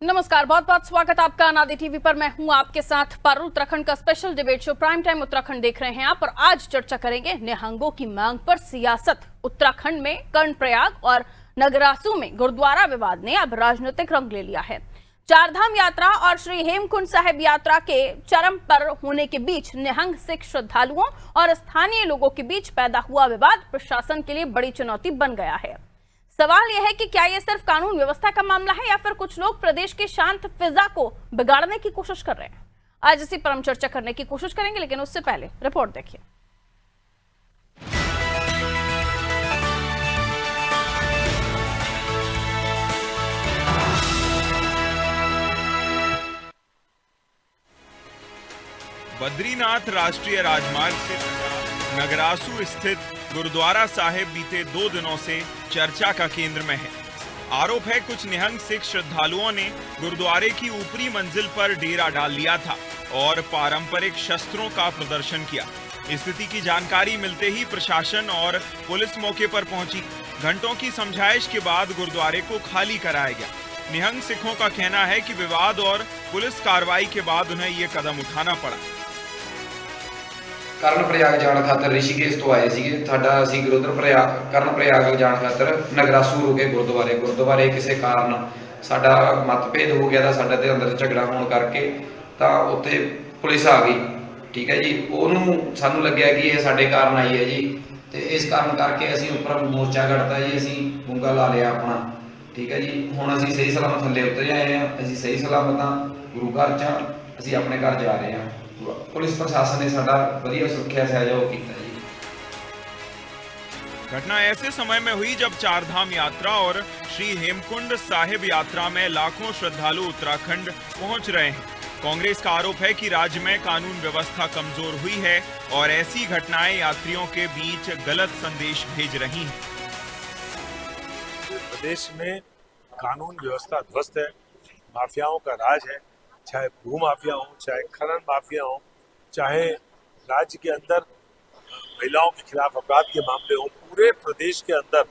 नमस्कार, बहुत बहुत स्वागत आपका अनादि टीवी पर। मैं हूं आपके साथ पारुल। उत्तराखंड का special debate show prime time Uttarakhand देख रहे हैं आप, और आज चर्चा करेंगे निहंगों की मांग पर सियासत। उत्तराखंड में कर्णप्रयाग और नगरासू में गुरुद्वारा विवाद ने अब राजनीतिक रंग ले लिया है। चारधाम यात्रा और श्री हेमकुंड साहिब यात्रा के चरम पर होने के बीच निहंग सिख श्रद्धालुओं और स्थानीय लोगों के बीच पैदा हुआ विवाद प्रशासन के लिए बड़ी चुनौती बन गया है। सवाल यह है कि क्या यह सिर्फ कानून व्यवस्था का मामला है या फिर कुछ लोग प्रदेश की शांत फिजा को बिगाड़ने की कोशिश कर रहे हैं। आज इसी पर हम चर्चा करने की कोशिश करेंगे, लेकिन उससे पहले रिपोर्ट देखिए। बद्रीनाथ राष्ट्रीय राजमार्ग से नगरासू स्थित गुरुद्वारा साहिब बीते 2 दिनों से चर्चा का केंद्र में है। आरोप है कुछ निहंग सिख श्रद्धालुओं ने गुरुद्वारे की ऊपरी मंजिल पर डेरा डाल लिया था और पारंपरिक शस्त्रों का प्रदर्शन किया। स्थिति की जानकारी मिलते ही प्रशासन और पुलिस मौके पर पहुंची। घंटों की समझाइश के बाद गुरुद्वारे को खाली कराया गया। निहंग सिखों का कहना है कि विवाद और पुलिस कार्रवाई के बाद उन्हें ये कदम उठाना पड़ा। कर्णप्रयाग जाण खातर ऋषिकेश तो आए थे। साडा असीं गुरुद्वारा कर्णप्रयाग जाण खातर नगरासू रुके गुरुद्वारे किसी कारण साडा मतभेद हो गया था, साडे अंदर झगड़ा होने करके तो उत्थे पुलिस आ गई। ठीक है जी, उन्होंने सानू लग्या कि ये साडे कारण आई है जी, तो इस कारण करके असीं उपर मोर्चा कढ़ता जी, असीं बूंगा ला लिया अपना। ठीक है जी, हुण असीं सही सलामत थल्ले उतर आए हैं, असीं सही सलामत हाँ, गुरु घर च असीं अपने घर जा रहे हैं। पुलिस प्रशासन ने साडा वधिया सुरक्षा सहयोग किया जी। घटना ऐसे समय में हुई जब चारधाम यात्रा और श्री हेमकुंड साहिब यात्रा में लाखों श्रद्धालु उत्तराखंड पहुंच रहे हैं। कांग्रेस का आरोप है कि राज्य में कानून व्यवस्था कमजोर हुई है और ऐसी घटनाएं यात्रियों के बीच गलत संदेश भेज रही हैं। प्रदेश में कानून व्यवस्था ध्वस्त है, माफियाओं का राज है, चाहे भू माफिया हो, चाहे खनन माफिया हो, चाहे राज्य के अंदर महिलाओं के खिलाफ अपराध के मामले हो। पूरे प्रदेश के अंदर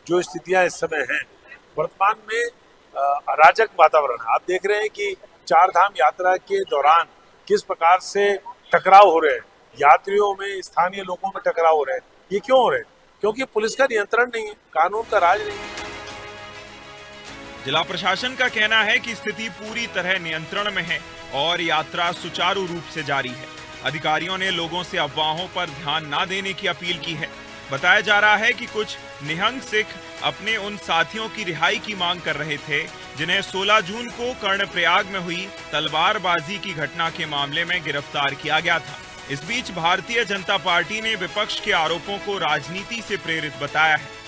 जो स्थितियां इस समय हैं, वर्तमान में अराजक वातावरण है। आप देख रहे हैं कि चारधाम यात्रा के दौरान किस प्रकार से टकराव हो रहे हैं, यात्रियों में, स्थानीय लोगों में टकराव हो रहे हैं। ये क्यों हो रहे हैं? क्योंकि पुलिस का नियंत्रण नहीं है, कानून का राज नहीं है। जिला प्रशासन का कहना है कि स्थिति पूरी तरह नियंत्रण में है और यात्रा सुचारू रूप से जारी है। अधिकारियों ने लोगों से अफवाहों पर ध्यान न देने की अपील की है। बताया जा रहा है कि कुछ निहंग सिख अपने उन साथियों की रिहाई की मांग कर रहे थे जिन्हें 16 जून को कर्णप्रयाग में हुई तलवारबाजी की घटना के मामले में गिरफ्तार किया गया था। इस बीच भारतीय जनता पार्टी ने विपक्ष के आरोपों को राजनीति से प्रेरित बताया है।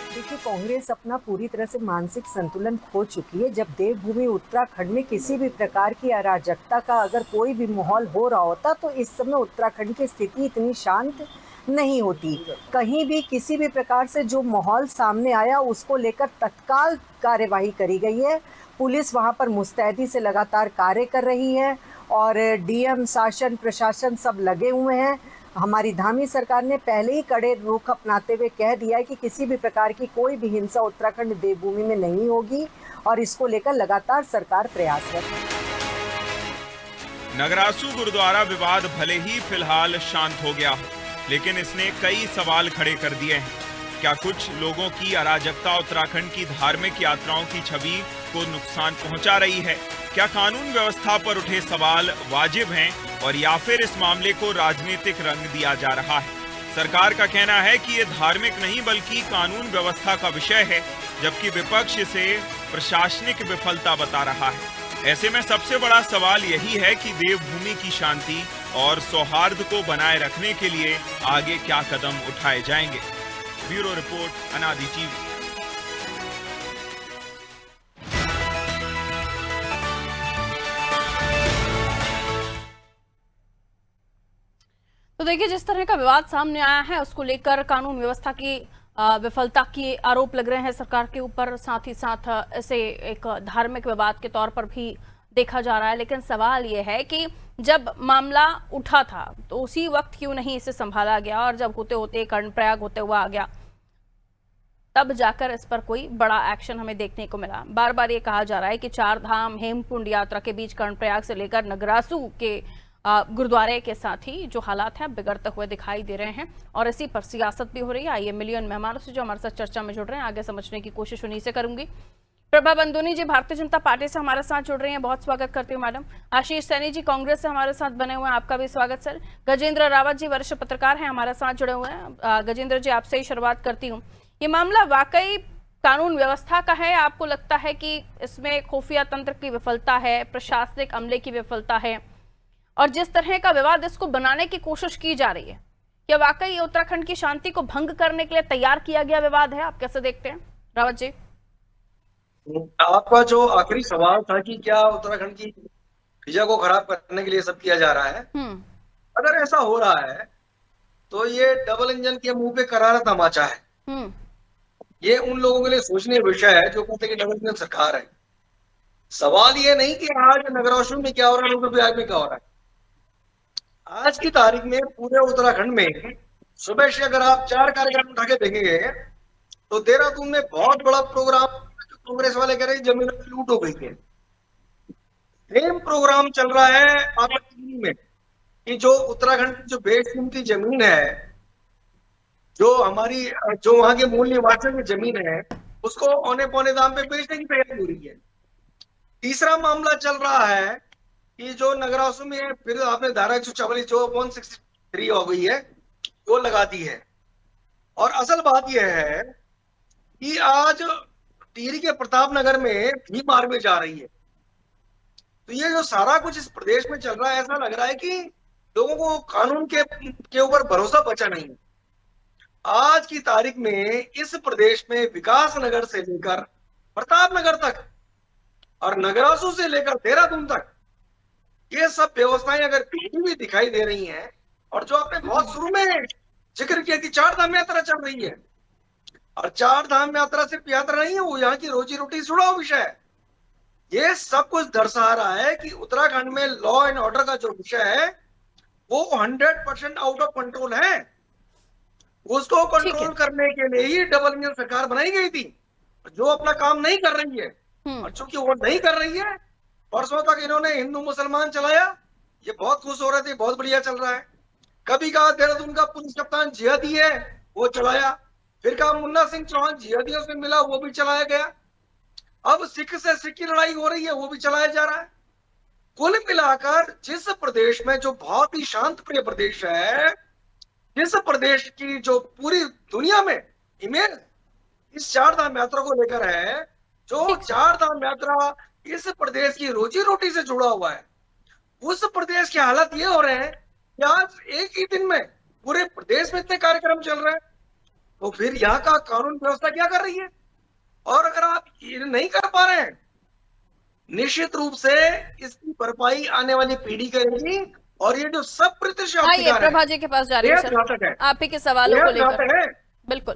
देखिए, कांग्रेस अपना पूरी तरह से मानसिक संतुलन खो चुकी है। जब देवभूमि उत्तराखंड में किसी भी प्रकार की अराजकता का अगर कोई भी माहौल हो रहा होता तो इस समय उत्तराखंड की स्थिति इतनी शांत नहीं होती। कहीं भी किसी भी प्रकार से जो माहौल सामने आया उसको लेकर तत्काल कार्यवाही करी गई है। पुलिस वहां पर मुस्तैदी से लगातार कार्य कर रही है और डीएम, शासन, प्रशासन सब लगे हुए हैं। हमारी धामी सरकार ने पहले ही कड़े रुख अपनाते हुए कह दिया है कि किसी भी प्रकार की कोई भी हिंसा उत्तराखंड देवभूमि में नहीं होगी और इसको लेकर लगातार सरकार प्रयासरत है। नगरासू गुरुद्वारा विवाद भले ही फिलहाल शांत हो गया हो, लेकिन इसने कई सवाल खड़े कर दिए हैं। क्या कुछ लोगों की अराजकता उत्तराखंड की धार्मिक यात्राओं की छवि को नुकसान पहुंचा रही है? क्या कानून व्यवस्था पर उठे सवाल वाजिब हैं और या फिर इस मामले को राजनीतिक रंग दिया जा रहा है? सरकार का कहना है कि ये धार्मिक नहीं बल्कि कानून व्यवस्था का विषय है, जबकि विपक्ष इसे प्रशासनिक विफलता बता रहा है। ऐसे में सबसे बड़ा सवाल यही है कि देवभूमि की शांति और सौहार्द को बनाए रखने के लिए आगे क्या कदम उठाए जाएंगे। ब्यूरो रिपोर्ट, अनादि टीवी। तो देखिए, जिस तरह का विवाद सामने आया है उसको लेकर कानून व्यवस्था की विफलता के आरोप लग रहे हैं सरकार के ऊपर। साथ ही साथ इसे एक धार्मिक विवाद के तौर पर भी देखा जा रहा है। लेकिन सवाल यह है कि जब मामला उठा था तो उसी वक्त क्यों नहीं इसे संभाला गया, और जब होते होते कर्णप्रयाग होते हुआ आ गया तब जाकर इस पर कोई बड़ा एक्शन हमें देखने को मिला। बार बार ये कहा जा रहा है कि चार धाम हेमकुंड यात्रा के बीच कर्णप्रयाग से लेकर नगरासू के गुरुद्वारे के साथ ही जो हालात हैं बिगड़ते हुए दिखाई दे रहे हैं और इसी पर सियासत भी हो रही है। आइए मिलियन मेहमानों से जो हमारे साथ चर्चा में जुड़ रहे हैं आगे समझने की कोशिश उन्हीं से करूंगी। प्रभा बंदोनी जी भारतीय जनता पार्टी से हमारे साथ जुड़ रही हैं, बहुत स्वागत करती हूँ मैडम। आशीष सैनी जी कांग्रेस से हमारे साथ बने हुए हैं, आपका भी स्वागत सर। गजेंद्र रावत जी वरिष्ठ पत्रकार हैं, हमारे साथ जुड़े हुए हैं। गजेंद्र जी आपसे ही शुरुआत करती हूँ, ये मामला वाकई कानून व्यवस्था का है? आपको लगता है कि इसमें खुफिया तंत्र की विफलता है, प्रशासनिक अमले की विफलता है, और जिस तरह का विवाद इसको बनाने की कोशिश की जा रही है, क्या वाकई उत्तराखंड की शांति को भंग करने के लिए तैयार किया गया विवाद है? आप कैसे देखते हैं रावत जी? आपका जो आखिरी सवाल था कि क्या उत्तराखंड की फिजा को खराब करने के लिए सब किया जा रहा है, अगर ऐसा हो रहा है तो ये डबल इंजन के मुंह पे करारा तमाचा है। ये उन लोगों के लिए सोचने का विषय है जो कहते हैं कि डबल इंजन सरकार है। सवाल ये नहीं कि आज नगरासू में क्या हो रहा है, रुद्रप्रयाग में क्या हो रहा है। आज की तारीख में पूरे उत्तराखंड में सुबह से अगर आप 4 कार्यक्रम उठा के देखेंगे तो देहरादून में बहुत बड़ा प्रोग्राम कांग्रेस वाले कह रहे हैं जमीन की लूट हो गई है। सेम प्रोग्राम चल रहा है आपकी दिल्ली में कि जो उत्तराखंड की जो बेशकीमती जमीन है, जो हमारी जो वहां के मूल निवासियों की जमीन है, उसको औने पौने दाम पे बेचने की तैयारी हो रही है। तीसरा मामला चल रहा है कि जो नगरासू में फिर आपने धारा 144 जो 163 हो गई है वो लगा दी है। और असल बात यह है कि आज टिहरी के प्रतापनगर में भीम आर्मी जा रही है। तो ये जो सारा कुछ इस प्रदेश में चल रहा है, ऐसा लग रहा है कि लोगों को कानून के ऊपर भरोसा बचा नहीं है। आज की तारीख में इस प्रदेश में विकास नगर से लेकर प्रतापनगर तक और नगरासू से लेकर देहरादून तक ये सब व्यवस्थाएं अगर टूटी हुई दिखाई दे रही हैं, और जो आपने बहुत शुरू में जिक्र किया कि 4 धाम यात्रा चल रही है, और 4 धाम यात्रा सिर्फ यात्रा नहीं है, वो यहाँ की रोजी रोटी से जुड़ा हुआ विषय है। ये सब कुछ दर्शा रहा है कि उत्तराखंड में लॉ एंड ऑर्डर का जो विषय है वो 100% आउट ऑफ कंट्रोल है। उसको कंट्रोल करने के लिए ही डबल इंजन सरकार बनाई गई थी, जो अपना काम नहीं कर रही है। और चूंकि वो नहीं कर रही है, परसों तक इन्होंने हिंदू मुसलमान चलाया, ये बहुत खुश हो रहे थे, बहुत बढ़िया चल रहा है। कभी कहा देहरादून का पुलिस कप्तान जिहादी है, वो चलाया। फिर कहा मुन्ना सिंह चौहान जिहादियों से मिला, वो भी चलाया गया। अब सिख से सिख की लड़ाई हो रही है, वो भी चलाया जा रहा है। कुल मिलाकर जिस प्रदेश में जो बहुत ही शांत प्रिय प्रदेश है, जिस प्रदेश की जो पूरी दुनिया में इमेज इस 4 धाम यात्रा को लेकर है, जो 4 धाम यात्रा इस प्रदेश की रोजी रोटी से जुड़ा हुआ है, उस प्रदेश के हालत ये हो रहे हैं कि आज एक ही दिन में पूरे प्रदेश में इतने कार्यक्रम चल रहे हैं। तो फिर यहाँ का कानून व्यवस्था क्या कर रही है? और अगर आप ये नहीं कर पा रहे हैं, निश्चित रूप से इसकी भरपाई आने वाली पीढ़ी करेगी। और ये जो सब प्रभा जी के पास जा रही है आप ही के सवालों को लेकर। बिल्कुल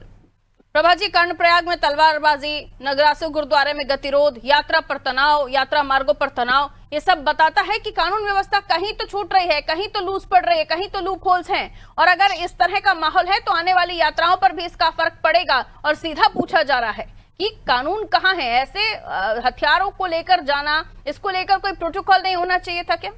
प्रभा जी, कर्णप्रयाग में तलवारबाजी, नगरासू गुरुद्वारे में गतिरोध, यात्रा पर तनाव, यात्रा मार्गों पर तनाव, ये सब बताता है कि कानून व्यवस्था कहीं तो छूट रही है, कहीं तो लूज पड़ रही है, कहीं तो लूप होल्स हैं। और अगर इस तरह का माहौल है तो आने वाली यात्राओं पर भी इसका फर्क पड़ेगा। और सीधा पूछा जा रहा है कि कानून कहाँ है? ऐसे हथियारों को लेकर जाना, इसको लेकर कोई प्रोटोकॉल नहीं होना चाहिए था क्या?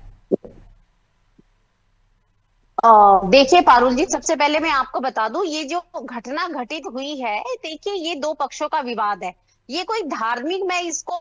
देखिए पारुल जी, सबसे पहले मैं आपको बता दूं, ये जो घटना घटित हुई है, देखिए ये 2 पक्षों का विवाद है। ये कोई धार्मिक, मैं इसको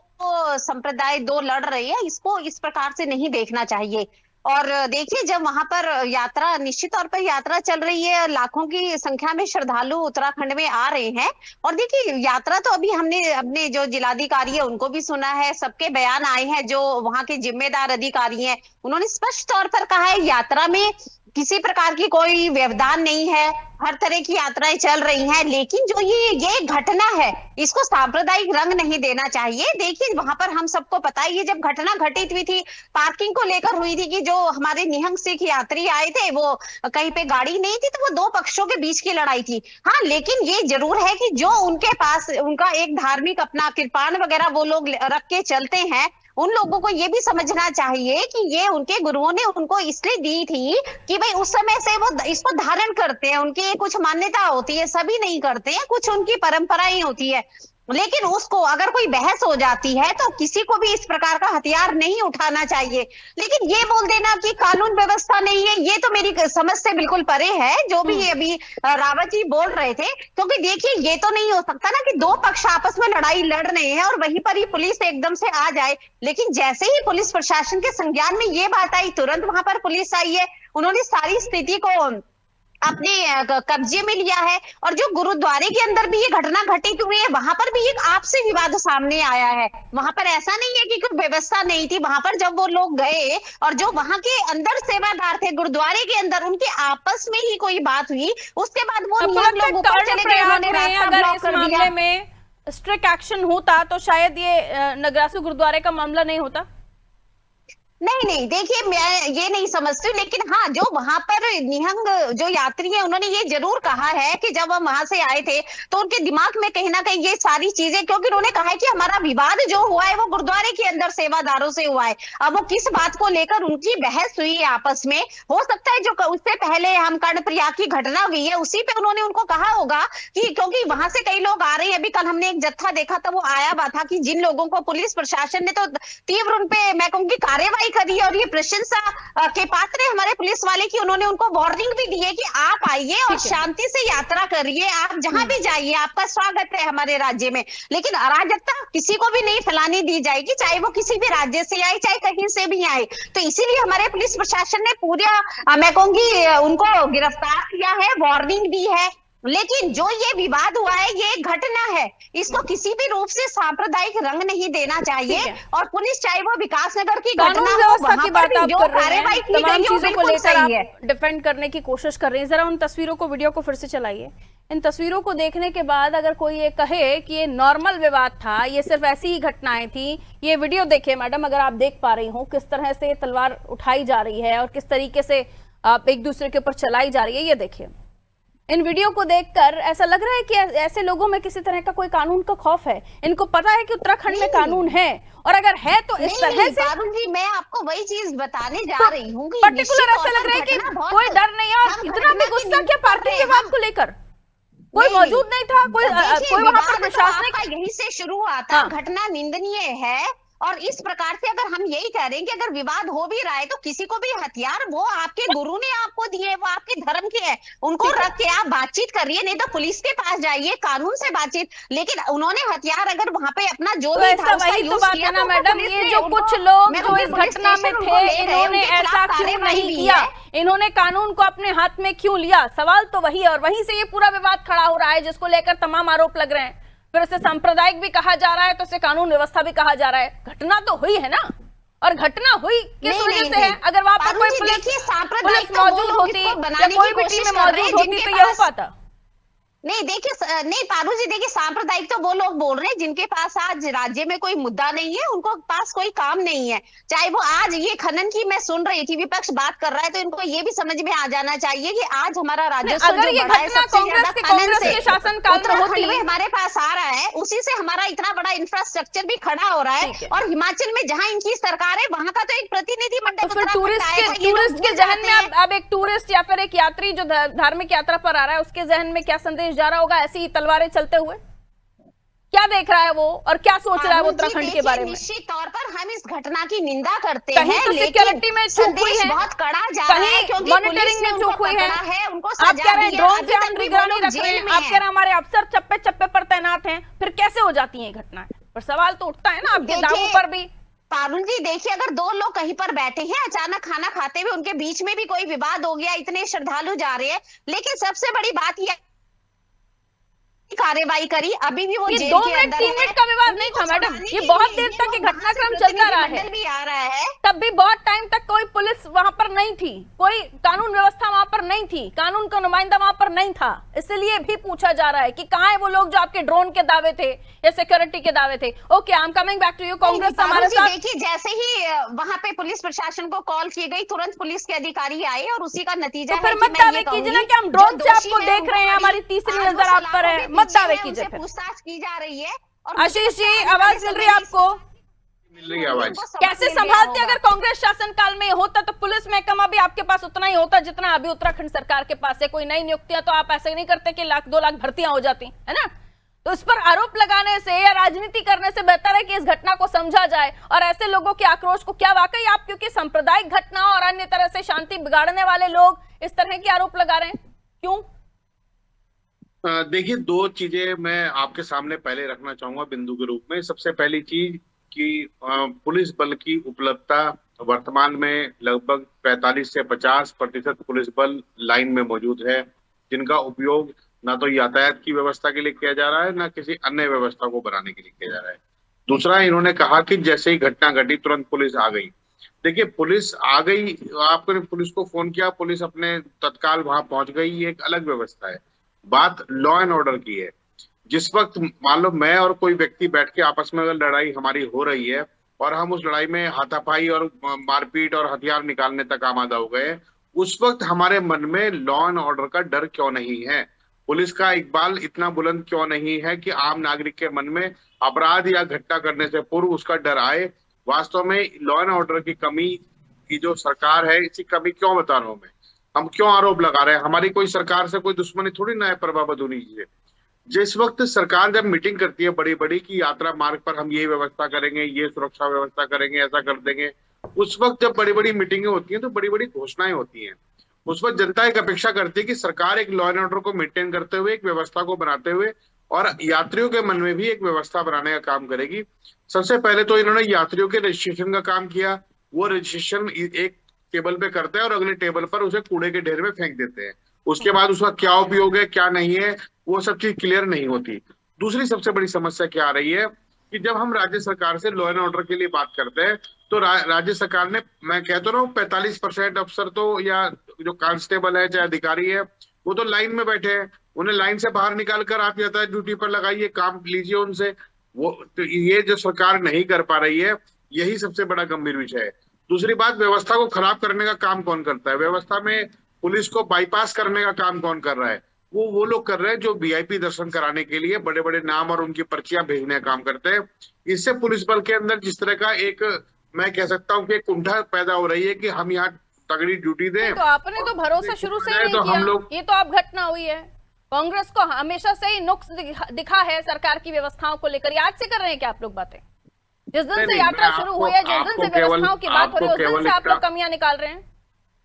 संप्रदाय 2 लड़ रहे हैं, इसको इस प्रकार से नहीं देखना चाहिए। और देखिए जब वहां पर यात्रा, निश्चित तौर पर यात्रा चल रही है, लाखों की संख्या में श्रद्धालु उत्तराखंड में आ रहे हैं। और देखिए यात्रा तो अभी हमने अपने जो जिलाधिकारी है उनको भी सुना है, सबके बयान आए हैं, जो वहां के जिम्मेदार अधिकारी हैं उन्होंने स्पष्ट तौर पर कहा है यात्रा में किसी प्रकार की कोई व्यवधान नहीं है, हर तरह की यात्राएं चल रही हैं। लेकिन जो ये घटना है, इसको सांप्रदायिक रंग नहीं देना चाहिए। देखिए वहां पर हम सबको पता है, ये जब घटना घटित हुई थी, पार्किंग को लेकर हुई थी कि जो हमारे निहंग सिख यात्री आए थे, वो कहीं पे गाड़ी नहीं थी, तो वो 2 पक्षों के बीच की लड़ाई थी। हाँ, लेकिन ये जरूर है कि जो उनके पास उनका एक धार्मिक अपना कृपाण वगैरह वो लोग रख के चलते हैं, उन लोगों को ये भी समझना चाहिए कि ये उनके गुरुओं ने उनको इसलिए दी थी कि भाई उस समय से वो इसको धारण करते हैं, उनकी कुछ मान्यता होती है, सभी नहीं करते हैं, कुछ उनकी परंपराएं होती है। लेकिन उसको अगर कोई बहस हो जाती है तो किसी को भी इस प्रकार का हथियार नहीं उठाना चाहिए। लेकिन ये बोल देना कि कानून व्यवस्था नहीं है, ये तो मेरी समझ से बिल्कुल परे है जो भी ये अभी रावत जी बोल रहे थे। क्योंकि देखिए ये तो नहीं हो सकता ना कि दो पक्ष आपस में लड़ाई लड़ रहे हैं और वहीं पर ही पुलिस एकदम से आ जाए। लेकिन जैसे ही पुलिस प्रशासन के संज्ञान में ये बात आई, तुरंत वहां पर पुलिस आई है, उन्होंने सारी स्थिति को अपने कब्जे में लिया है। और जो गुरुद्वारे के अंदर भी ये घटना घटित हुई है, वहां पर भी एक आपसी विवाद सामने आया है। वहां पर ऐसा नहीं है कि कोई व्यवस्था नहीं थी, वहां पर जब वो लोग गए और जो वहां के अंदर सेवादार थे गुरुद्वारे के अंदर, उनके आपस में ही कोई बात हुई, उसके बाद वो लोग ऊपर चले गए, उन्होंने रास्ता ब्लॉक कर दिया। मामले में स्ट्रिक्ट एक्शन होता तो शायद ये नगरासू गुरुद्वारे का मामला नहीं होता। नहीं, देखिए मैं ये नहीं समझती, लेकिन हाँ जो वहां पर निहंग जो यात्री है उन्होंने ये जरूर कहा है कि जब हम वहां से आए थे तो उनके दिमाग में कहीं ना कहीं ये सारी चीजें, क्योंकि उन्होंने कहा है कि हमारा विवाद जो हुआ है वो गुरुद्वारे के अंदर सेवादारों से हुआ है। अब वो किस बात को लेकर उनकी बहस हुई है आपस में, हो सकता है जो उससे पहले हम कर्णप्रयाग की घटना हुई है उसी पे उन्होंने उनको कहा होगा कि क्योंकि वहां से कई लोग आ रहे हैं। अभी कल हमने एक जत्था देखा था, वो आया हुआ था कि जिन लोगों को पुलिस प्रशासन ने तो तीव्र उनपे मैं कहूंगी कार्रवाई करी और ये प्रशंसा के पात्र है हमारे पुलिस वाले की। उन्होंने उनको वार्निंग भी दी है कि आप आइए और शांति से यात्रा करिए, आप जहां भी जाइए आपका स्वागत है हमारे राज्य में। लेकिन अराजकता किसी को भी नहीं फैलाने दी जाएगी, चाहे वो किसी भी राज्य से आए चाहे कहीं से भी आए। तो इसीलिए हमारे पुलिस प्रशासन ने पूरा मैं कहूंगी उनको गिरफ्तार किया है, वार्निंग दी है। लेकिन जो ये विवाद हुआ है ये घटना है, इसको किसी भी रूप से सांप्रदायिक रंग नहीं देना चाहिए। और पुलिस चाहे वो विकास नगर की घटना हो, वहां पर भी जो कार्रवाई की गई है वो बिल्कुल सही है। डिफेंड करने की कोशिश कर रही है। जरा उन तस्वीरों को, वीडियो को फिर से चलाइए। इन तस्वीरों को देखने के बाद अगर कोई ये कहे कि ये नॉर्मल विवाद था, ये सिर्फ ऐसी ही घटनाएं थी, ये वीडियो देखिए मैडम, अगर आप देख पा रही हो किस तरह से तलवार उठाई जा रही है और किस तरीके से आप एक दूसरे के ऊपर चलाई जा रही है, ये देखिए। इन वीडियो को देखकर ऐसा लग रहा है कि ऐसे लोगों में किसी तरह का कोई कानून का खौफ है। इनको पता है कि उत्तराखंड में कानून है, और अगर है तो इस तरह से। पारुल जी मैं आपको वही चीज बताने जा रही हूँ कि पर्टिकुलर ऐसा लग रहा है कि कोई डर नहीं है। और इतना भी गुस्सा क्या पार्किंग के विवाद को लेकर? कोई मौजूद नहीं था, कोई वहां पर प्रशासनिक, यहीं से शुरू हुआ था। घटना निंदनीय है। और इस प्रकार से अगर हम यही कह रहे हैं कि अगर विवाद हो भी रहा है तो किसी को भी हथियार वो आपके गुरु ने आपको दिए, वो आपके धर्म के हैं, उनको रख के आप बातचीत करिए, नहीं तो पुलिस के पास जाइए, कानून से बातचीत। लेकिन उन्होंने हथियार अगर वहां पे अपना जो भी था उसका यूज किया ना मैडम, ये जो कुछ लोग जो इस घटना में थे इन्होंने ऐसा क्यों नहीं किया? इन्होंने कानून को अपने हाथ में क्यों लिया? सवाल तो वही है। और वहीं से ये पूरा विवाद खड़ा हो रहा है जिसको लेकर तमाम आरोप लग रहे हैं। फिर उसे सांप्रदायिक भी कहा जा रहा है तो उसे कानून व्यवस्था भी कहा जा रहा है। घटना तो हुई है ना, और घटना हुई किस वजह से है? अगर वहां पर कोई पुलिस मौजूद होती या कोई भी टीम मौजूद होती तो ये हो पाता। नहीं देखिए, नहीं पारू जी देखिए, सांप्रदायिक तो वो लोग बोल रहे हैं जिनके पास आज राज्य में कोई मुद्दा नहीं है, उनको पास कोई काम नहीं है। चाहे वो आज ये खनन की मैं सुन रही थी, विपक्ष बात कर रहा है, तो इनको ये भी समझ में आ जाना चाहिए कि आज हमारा राजस्व अगर ये घटना कांग्रेस के शासनकाल में होती, हमारे पास आ रहा है, उसी से हमारा इतना बड़ा इंफ्रास्ट्रक्चर भी खड़ा हो रहा है। और हिमाचल में जहाँ इनकी सरकार है वहां का तो एक प्रतिनिधि मंडल, टूरिस्ट के जहन में अब एक टूरिस्ट या फिर एक यात्री जो धार्मिक यात्रा पर आ रहा है उसके जहन में क्या संदेश जा रहा होगा ऐसी तलवारें चलते हुए? क्या देख रहा है वो और क्या सोच रहा है वो उत्तराखंड के बारे में? निश्चित तौर पर हम इस घटना की निंदा करते हैं, तो सिक्योरिटी में चूक हुई है, बहुत कड़ा जा रहा है, क्योंकि मॉनिटरिंग में चूक हुई है। आप कह रहे हैं ड्रोन से हम निगरानी रख रहे हैं, आप कह रहे हैं हमारे अफसर चप्पे चप्पे पर तैनात हैं, फिर कैसे हो जाती है घटनाएं? पर सवाल तो उठता है ना आपके दावों पर भी। पारुल जी देखिए, अगर दो लोग कहीं पर बैठे हैं, अचानक खाना खाते हुए उनके बीच में भी कोई विवाद हो गया, इतने श्रद्धालु जा रहे हैं, लेकिन सबसे बड़ी बात यह कार्रवाई करी, अभी भी वो जेल के अंदर 2 मिनट का विवाद नहीं था मैडम, ये बहुत देर तक घटनाक्रम चलता रहा है, भी आ रहा है, तब भी बहुत टाइम तक कोई पुलिस वहां पर नहीं थी, कोई कानून व्यवस्था वहां पर नहीं थी, कानून का नुमाइंदा वहां पर नहीं था। इसलिए भी पूछा जा रहा है कि कहां है वो लोग जो आपके ड्रोन के दावे थे या सिक्योरिटी के दावे थे? Okay, I am coming back to you. Congress हमारे साथ, देखिए जैसे ही वहां पे पुलिस प्रशासन को कॉल की गई, तुरंत पुलिस के अधिकारी आए और उसी का नतीजा तो फिर मत दावे कीजिए ना कि हम ड्रोन से आपको देख रहे हैं, हमारी तीसरी नजर आप पर है, मत दावे कीजिए। पूछताछ की जा रही है। और आशीष जी आवाज मिल रही है आपको? मिल रही है आवाज। कैसे संभालते? अगर कांग्रेस शासन काल में होता तो पुलिस महकमा भी आपके पास उतना ही होता जितना अभी उत्तराखंड सरकार के पास है। कोई नई नियुक्तियां तो आप ऐसे नहीं करते कि 1-2 लाख भर्तियां हो जाती है ना। तो इस पर आरोप लगाने से या राजनीति करने से बेहतर है कि इस घटना को समझा जाए और ऐसे लोगों के आक्रोश को, क्या वाकई आप क्योंकि सांप्रदायिक घटना और अन्य तरह से शांति बिगाड़ने वाले लोग इस तरह के आरोप लगा रहे हैं, क्यों? देखिए, दो चीजें मैं आपके सामने पहले रखना चाहूंगा बिंदु के रूप में। सबसे पहली चीज कि पुलिस बल की उपलब्धता वर्तमान में लगभग 45 से 50% पुलिस बल लाइन में मौजूद है, जिनका उपयोग ना तो यातायात की व्यवस्था के लिए किया जा रहा है, ना किसी अन्य व्यवस्था को बनाने के लिए किया जा रहा है। दूसरा, इन्होंने कहा कि जैसे ही घटना घटी तुरंत पुलिस आ गई। देखिए, पुलिस आ गई, आपने पुलिस को फोन किया, पुलिस अपने तत्काल वहां पहुंच गई, ये एक अलग व्यवस्था है। बात लॉ एंड ऑर्डर की है। जिस वक्त मान लो मैं और कोई व्यक्ति बैठ के आपस में अगर लड़ाई हमारी हो रही है और हम उस लड़ाई में हाथापाई और मारपीट और हथियार निकालने तक आमादा हो गए, उस वक्त हमारे मन में लॉ एंड ऑर्डर का डर क्यों नहीं है? पुलिस का इकबाल इतना बुलंद क्यों नहीं है कि आम नागरिक के मन में अपराध या घटना करने से पूर्व उसका डर आए? वास्तव में लॉ एंड ऑर्डर की कमी की जो सरकार है, इसी कमी क्यों बता रहा हूं मैं। हम क्यों आरोप लगा रहे हैं? हमारी कोई सरकार से कोई दुश्मनी थोड़ी ना है प्रभा बदूनी जी। जिस वक्त सरकार जब मीटिंग करती है बड़ी बड़ी की यात्रा मार्ग पर हम ये व्यवस्था करेंगे, ये सुरक्षा व्यवस्था करेंगे, ऐसा कर देंगे, उस वक्त जब बड़ी बड़ी मीटिंगें होती हैं तो बड़ी बड़ी घोषणाएं होती हैं। उस वक्त जनता एक अपेक्षा करती है कि सरकार एक लॉ एंड ऑर्डर को मेंटेन करते हुए, एक व्यवस्था को बनाते हुए और यात्रियों के मन में भी एक व्यवस्था बनाने का काम करेगी। सबसे पहले तो इन्होंने यात्रियों के रजिस्ट्रेशन का काम किया। वो रजिस्ट्रेशन एक टेबल पे करते हैं और अगले टेबल पर उसे कूड़े के ढेर में फेंक देते हैं। उसके बाद उसका क्या उपयोग है, क्या नहीं है, वो सब चीज क्लियर नहीं होती। दूसरी सबसे बड़ी समस्या क्या आ रही है कि जब हम राज्य सरकार से लॉ एंड ऑर्डर के लिए बात करते हैं तो राज्य सरकार ने, मैं कहता हूँ 45% अफसर तो या जो कांस्टेबल है चाहे अधिकारी है वो तो लाइन में बैठे हैं। उन्हें लाइन से बाहर निकाल कर आप यातायात ड्यूटी पर लगाइए, काम लीजिए उनसे। वो तो ये जो सरकार नहीं कर पा रही है, यही सबसे बड़ा गंभीर विषय है। दूसरी बात, व्यवस्था को खराब करने का काम कौन करता है? व्यवस्था में पुलिस को बाईपास करने का काम कौन कर रहा है? वो लोग कर रहे हैं जो वीआईपी दर्शन कराने के लिए बड़े बड़े नाम और उनकी पर्चियां भेजने का काम करते हैं। इससे पुलिस बल के अंदर जिस तरह का एक, मैं कह सकता हूँ कि कुंठा पैदा हो रही है कि हम यहाँ तगड़ी ड्यूटी दें। तो आपने तो भरोसा शुरू से ही नहीं तो किया। हम लोग, ये तो आप घटना हुई है। कांग्रेस को हमेशा से ही नुक्स दिखा है सरकार की व्यवस्थाओं को लेकर। आज से कर रहे हैं क्या आप लोग बातें? जिस दिन से यात्रा शुरू हुई है, जिस दिन से व्यवस्थाओं की बात हो रही है, उस दिन से आप लोग कमियां निकाल रहे हैं।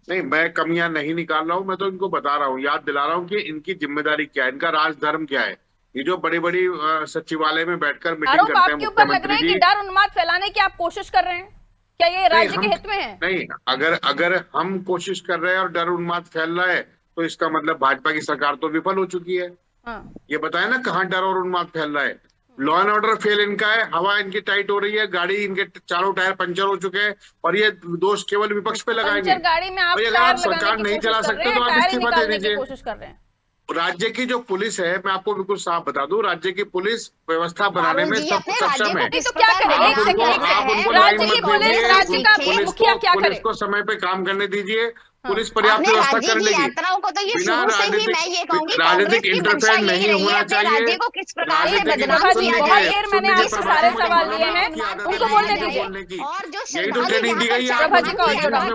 नहीं, मैं कमियां नहीं निकाल रहा हूं, मैं तो इनको बता रहा हूं, याद दिला रहा हूं कि इनकी जिम्मेदारी क्या है, इनका राजधर्म क्या है। ये जो बड़ी बड़ी सचिवालय में बैठकर मीटिंग करते हैं आपके ऊपर लग रहा है कि डर उन्माद फैलाने की आप कोशिश कर रहे हैं, क्या ये राज्य के हित में है? नहीं, अगर हम कोशिश कर रहे हैं और डर उन्माद फैल रहा है तो इसका मतलब भाजपा की सरकार तो विफल हो चुकी है। ये बताए ना कहाँ डर और उन्माद फैल रहा है। लॉ एंड ऑर्डर फेल इनका है, हवा इनकी टाइट हो रही है, गाड़ी इनके चारों टायर पंचर हो चुके हैं और ये दोष केवल विपक्ष पे लगाएंगे। गाड़ी में आप अगर आप सरकार नहीं चला सकते तो आप इस्तीफा दे दीजिए। कोशिश कर रहे हैं। राज्य की जो पुलिस है, मैं आपको बिल्कुल साफ बता दूं, राज्य की पुलिस व्यवस्था बनाने में सक्षम है। तो क्या करें? राज्य की पुलिस, राज्य का मुखिया क्या करे? पुलिस को समय पे काम करने दीजिए। पुलिस पर्याप्त व्यवस्था कर लेगी। यात्राओं को तो ये शुरू से ही मैं ये कहूंगी, राजनीतिक इंटरफेयर नहीं होना चाहिए। राज्य को किस प्रकार से बदनाम किया बहुत जाए। देर मैंने आपसे सारे सवाल लिए हैं, उनको बोलने दीजिए। और जो यही तो ट्रेनिंग दी गई है प्रभा जी का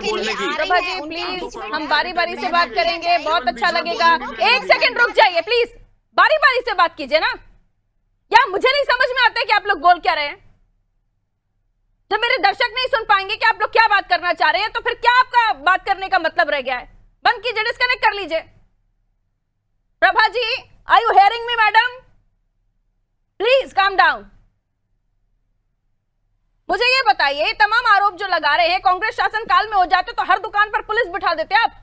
बोलने की। प्रभा जी प्लीज, हम बारी बारी से बात करेंगे, बहुत अच्छा लगेगा। 1 सेकंड रुक जाइए प्लीज, बारी बारी से बात कीजिए ना। या मुझे नहीं समझ में आता है कि आप लोग बोल क्या रहे हैं। जब मेरे दर्शक नहीं सुन पाएंगे कि आप लोग क्या बात करना चाह रहे हैं, तो फिर क्या आपका बात करने का मतलब रह गया है? बंद कीजिए, डिस्कनेक्ट कर लीजिए। Prabha ji, are you hearing me madam? Please calm down. मुझे ये बताइए, तमाम आरोप जो लगा रहे हैं, कांग्रेस शासन काल में हो जाते तो हर दुकान पर पुलिस बिठा देते आप।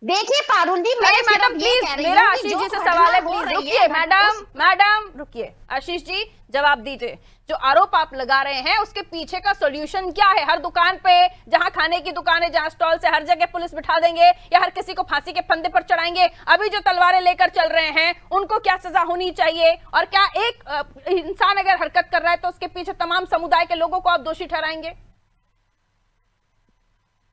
देखिए पारुल जी, मैं मैडम प्लीज, मेरा आशीष जी से सवाल है, प्लीज रुकिए। मैडम रुकिए, आशीष जी जवाब दीजिए। जो आरोप आप लगा रहे हैं उसके पीछे का सॉल्यूशन क्या है? हर दुकान पे, जहां खाने की दुकान है, जहां स्टॉल से, हर जगह पुलिस बिठा देंगे या हर किसी को फांसी के फंदे पर चढ़ाएंगे? अभी जो तलवारें लेकर चल रहे हैं उनको क्या सजा होनी चाहिए? और क्या एक इंसान अगर हरकत कर रहा है तो उसके पीछे तमाम समुदाय के लोगों को आप दोषी ठहराएंगे?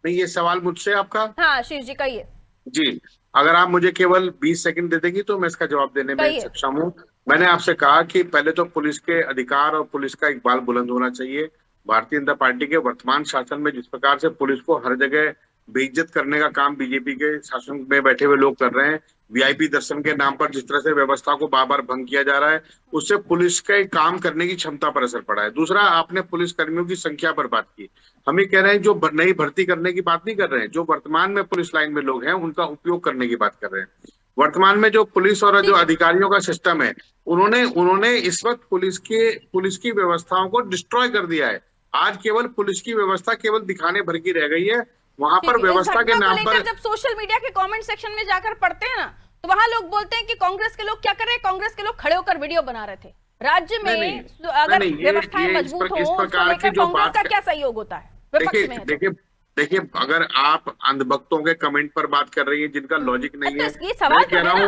नहीं, ये सवाल मुझसे आपका? हाँ आशीष जी कहिए। जी, अगर आप मुझे केवल 20 सेकंड दे देंगी तो मैं इसका जवाब देने में सक्षम हूँ। मैंने आपसे कहा कि पहले तो पुलिस के अधिकार और पुलिस का इकबाल बुलंद होना चाहिए। भारतीय जनता पार्टी के वर्तमान शासन में जिस प्रकार से पुलिस को हर जगह बेइज्जत करने का काम बीजेपी के शासन में बैठे हुए लोग कर रहे हैं, वीआईपी दर्शन के नाम पर जिस तरह से व्यवस्था को बार बार भंग किया जा रहा है, उससे पुलिस के काम करने की क्षमता पर असर पड़ा है। दूसरा, आपने पुलिस कर्मियों की संख्या पर बात की। हम ये कह रहे हैं जो नई भर्ती करने की बात नहीं कर रहे हैं, जो वर्तमान में पुलिस लाइन में लोग हैं उनका उपयोग करने की बात कर रहे हैं। वर्तमान में जो पुलिस और जो अधिकारियों का सिस्टम है, उन्होंने इस वक्त पुलिस की व्यवस्थाओं को डिस्ट्रॉय कर दिया है। आज केवल पुलिस की व्यवस्था केवल दिखाने भर की रह गई है। वहां पर व्यवस्था के नाम पर जब सोशल मीडिया के कमेंट सेक्शन में जाकर पढ़ते हैं ना, तो वहां लोग बोलते हैं कि कांग्रेस के लोग क्या कर रहे हैं, कांग्रेस के लोग खड़े होकर वीडियो बना रहे थे। राज्य में अगर व्यवस्थाएं मजबूत हो, कांग्रेस का क्या सहयोग होता है विपक्ष में? देखिए, अगर आप अंधभक्तों के कमेंट पर बात कर रही है जिनका लॉजिक नहीं है, ये सवाल कह रहा हूँ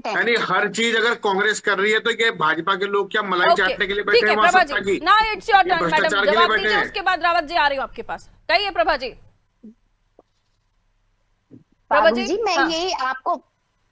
यानी हर चीज अगर कांग्रेस कर रही है तो ये भाजपा के लोग क्या मलाई चाटने के लिए बैठे हैं वहां सत्ता की? ना इट्स योर टर्न मैडम, भ्रष्टाचार के लिए जवाब बैठे दीजिए, हैं। उसके बाद रावत जी आ रही हूँ आपके पास। कहिए प्रभा जी। पारुल जी, मैं ये आपको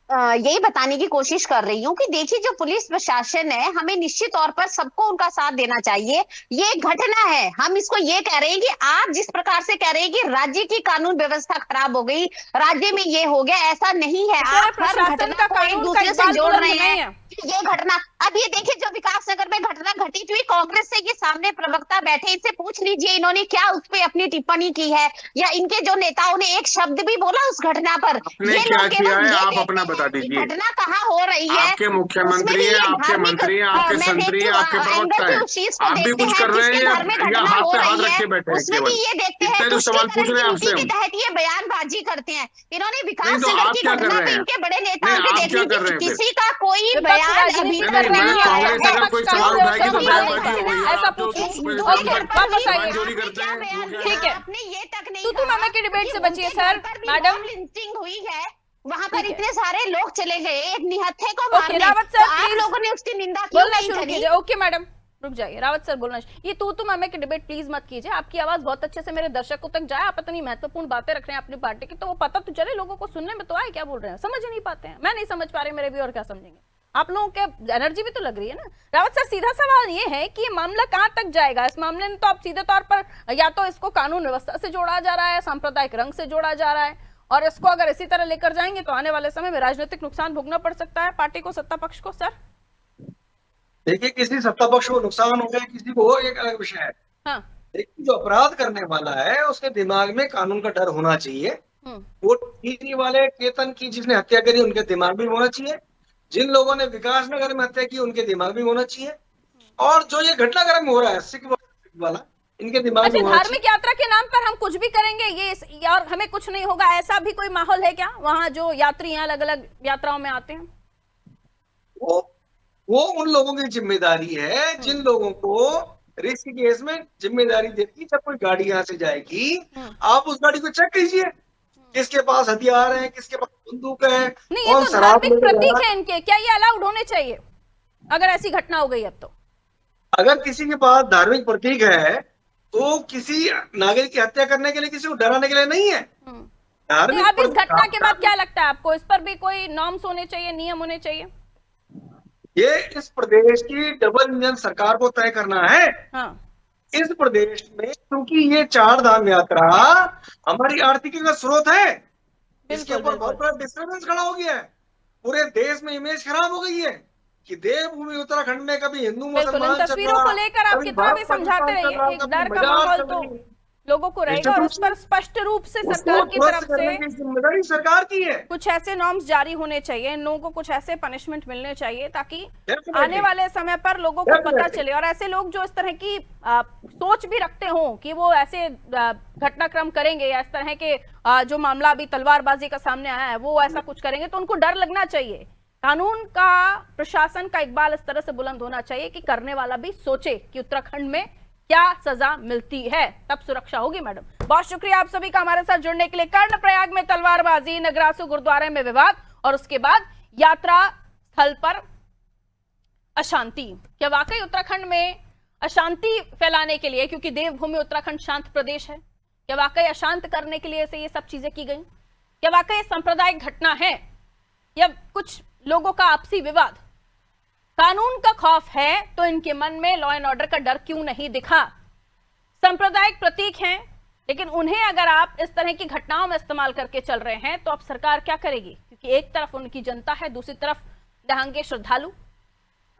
यही बताने की कोशिश कर रही हूँ कि देखिए, जो पुलिस प्रशासन है, हमें निश्चित तौर पर सबको उनका साथ देना चाहिए। ये घटना है, हम इसको ये कह रहे हैं कि आप जिस प्रकार से कह रहे हैं कि राज्य की कानून व्यवस्था खराब हो गई, राज्य में ये हो गया, ऐसा नहीं है। आप हर घटना को एक दूसरे से जोड़ रहे हैं। ये घटना, अब ये देखिए, जो विकास नगर में घटना घटित हुई, कांग्रेस से ये सामने प्रवक्ता बैठे, इनसे पूछ लीजिए इन्होंने क्या उस पर अपनी टिप्पणी की है, या इनके जो नेताओं ने एक शब्द भी बोला उस घटना पर? ये क्या किया है आप अपना बता दीजिए। घटना कहाँ हो रही है? आपके मुख्यमंत्री है, आपके मंत्री है, आपके संतरी है, आपके प्रवक्ता है, आप भी कुछ कर रहे हैं या हाथ पे हाथ रख के बैठे हैं? उसमें भी ये देखते हैं, इतने जो सवाल पूछ रहे हैं आपसे के तहत ये बयानबाजी करते हैं। इन्होंने विकास नहीं, तो नगर आप की क्या कर घटना रहे पे हैं? इनके बड़े नहीं, नेताओं के आप देख क्या कर रहे लीजिए, हैं किसी का कोई विपक्ष बयान राजनीति अभी कर तक रही नहीं है। आया कांग्रेस अगर कोई सवाल उठाएगी तो बयानबाजी हो गई है। ऐसा आप जो पूछिए। ओके, वापस आइए। चोरी करते हैं, ठीक है, आपने ये तक नहीं तू मामा की डिबेट से बचिए सर। मैडम, लिंचिंग हुई है, वहाँ पर इतने सारे लोग चले गए एक निहत्थे को मारने, रावत तो सर आप प्लीज लोगों ने उसकी निंदा क्यों बोलना नहीं शुरू करी? कीजिए। ओके मैडम, रुक जाइए। रावत सर बोलना, ये तू मामा की डिबेट प्लीज मत कीजिए। आपकी आवाज बहुत अच्छे से मेरे दर्शकों तक जाए। आप इतनी महत्वपूर्ण बातें रख रहे हैं अपनी पार्टी की, तो वो पता तो चले लोगों को, सुनने में तो आए क्या बोल रहे हैं। समझ ही नहीं पाते हैं, मैं नहीं समझ पा रही, मेरे भी और क्या समझेंगे। आप लोगों के एनर्जी भी तो लग रही है ना। रावत सर, सीधा सवाल ये है कि ये मामला कहां तक जाएगा? इस मामले में तो आप सीधे तौर पर या तो इसको कानून व्यवस्था से जोड़ा जा रहा है, सांप्रदायिक रंग से जोड़ा जा रहा है, और इसको अगर इसी तरह लेकर जाएंगे तो आने वाले समय में राजनीतिक नुकसान भोगना पड़ सकता है पार्टी को, सत्ता पक्ष को। सर देखिए, किसी सत्ता पक्ष को नुकसान हो गया, किसी को हो, एक अलग विषय है। हाँ, लेकिन जो अपराध करने वाला है उसके दिमाग में कानून का डर होना चाहिए। वो टीटी वाले केतन की जिसने हत्या करी उनके दिमाग में होना चाहिए, जिन लोगों ने विकास नगर में हत्या की उनके दिमाग में होना चाहिए, और जो ये घटनाक्रम में हो रहा है सिख वाला, इनके दिमाग में होना चाहिए। धार्मिक यात्रा के नाम पर हम कुछ भी करेंगे ये और हमें कुछ नहीं होगा, ऐसा भी कोई माहौल है क्या वहाँ जो यात्री हैं अलग अलग यात्राओं में आते हैं? वो उन लोगों की जिम्मेदारी है जिन लोगों को ऋषिकेश में जिम्मेदारी देती। जब कोई गाड़ी यहाँ से जाएगी, आप उस गाड़ी को चेक कीजिए, किसके पास हथियार है, किसके पास बंदूक है, नहीं, ये तो धार्मिक प्रतीक है इनके, क्या ये अलाउड होने चाहिए अगर ऐसी घटना हो गई? अब तो अगर किसी के पास धार्मिक प्रतीक है तो किसी नागरिक की हत्या करने के लिए, किसी को डराने के लिए नहीं है। धार्मिक अब इस घटना के बाद क्या लगता है आपको, इस पर भी कोई नॉर्म्स होने चाहिए, नियम होने चाहिए? ये इस प्रदेश की डबल इंजन सरकार को तय करना है। हाँ। इस प्रदेश में, क्योंकि ये 4 धाम यात्रा हमारी आर्थिकी का स्रोत है, इसके ऊपर बहुत बड़ा डिस्टर्बेंस खड़ा हो गया है। पूरे देश में इमेज खराब हो गई है कि देवभूमि उत्तराखंड में कभी हिंदू मुसलमान तस्वीरों को लेकर आप कितना भी समझाते रहिए, एक डर का माहौल तो लोगों को रहेगा, और उस पर स्पष्ट रूप से सरकार की तरफ से जिम्मेदारी सरकार की है। कुछ ऐसे नॉर्म्स जारी होने चाहिए, इन लोगों को कुछ ऐसे पनिशमेंट मिलने चाहिए ताकि आने वाले समय पर लोगों को पता चले, और ऐसे लोग जो इस तरह की सोच भी रखते हों कि वो ऐसे घटनाक्रम करेंगे या इस तरह के जो मामला अभी तलवारबाजी का सामने आया है वो ऐसा कुछ करेंगे, तो उनको डर लगना चाहिए। कानून का, प्रशासन का इकबाल इस तरह से बुलंद होना चाहिए कि करने वाला भी सोचे कि उत्तराखंड में क्या सजा मिलती है, तब सुरक्षा होगी। मैडम, बहुत शुक्रिया आप सभी का हमारे साथ जुड़ने के लिए। कर्णप्रयाग में तलवारबाजी, नगरासू गुरुद्वारे में विवाद और उसके बाद यात्रा स्थल पर अशांति। क्या वाकई उत्तराखंड में अशांति फैलाने के लिए, क्योंकि देवभूमि उत्तराखंड शांत प्रदेश है, क्या वाकई अशांत करने के लिए से ये सब चीजें की गई? क्या वाकई सांप्रदायिक घटना है या कुछ लोगों का आपसी विवाद? कानून का खौफ है तो इनके मन में लॉ एंड ऑर्डर का डर क्यों नहीं दिखा? सांप्रदायिक प्रतीक हैं, लेकिन उन्हें अगर आप इस तरह की घटनाओं में इस्तेमाल करके चल रहे हैं तो अब सरकार क्या करेगी? क्योंकि एक तरफ उनकी जनता है, दूसरी तरफ निहंगे श्रद्धालु।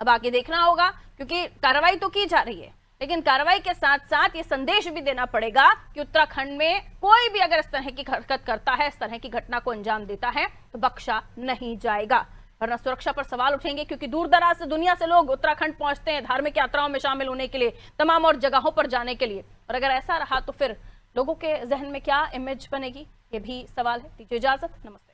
अब आगे देखना होगा, क्योंकि कार्रवाई तो की जा रही है, लेकिन कार्रवाई के साथ साथ ये संदेश भी देना पड़ेगा कि उत्तराखंड में कोई भी अगर इस तरह की हरकत करता है, इस तरह की घटना को अंजाम देता है तो बख्शा नहीं जाएगा। वरना सुरक्षा पर सवाल उठेंगे, क्योंकि दूर दराज से दुनिया से लोग उत्तराखंड पहुंचते हैं धार्मिक यात्राओं में शामिल होने के लिए, तमाम और जगहों पर जाने के लिए। और अगर ऐसा रहा तो फिर लोगों के जहन में क्या इमेज बनेगी, ये भी सवाल है। दीजिए इजाजत, नमस्ते।